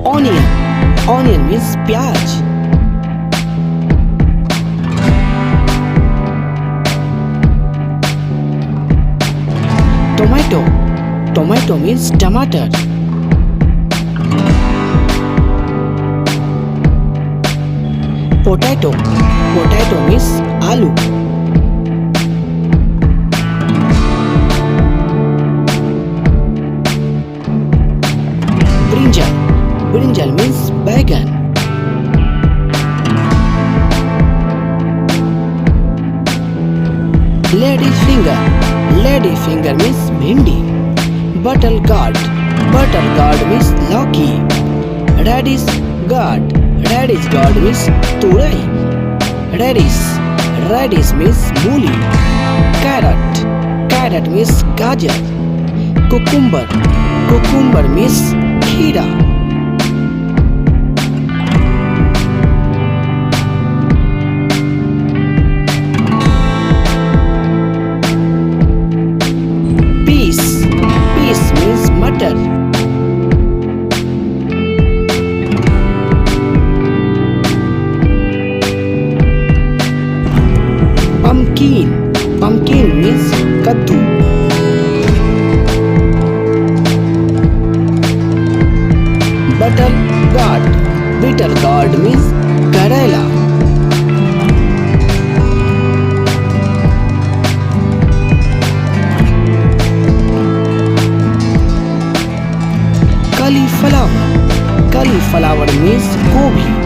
Onion. Onion means प्याज. Tomato. Tomato means टमाटर. Potato. Potato means आलू. Brinjal. Brinjal means बैगन. Lady finger. Lady finger means भिंडी. Bottle gourd. Bottle gourd means लौकी. Radish gourd. Radish gourd means तुरई. Radish. Radish means मूली. Carrot. Carrot means गाजर. Cucumber. Cucumber means खीरा. Peas. Peas means मटर. Pumpkin. Pumpkin means कद्दू. Bottle gourd. Bottle gourd means करेला. Cauliflower. Cauliflower means गोभी.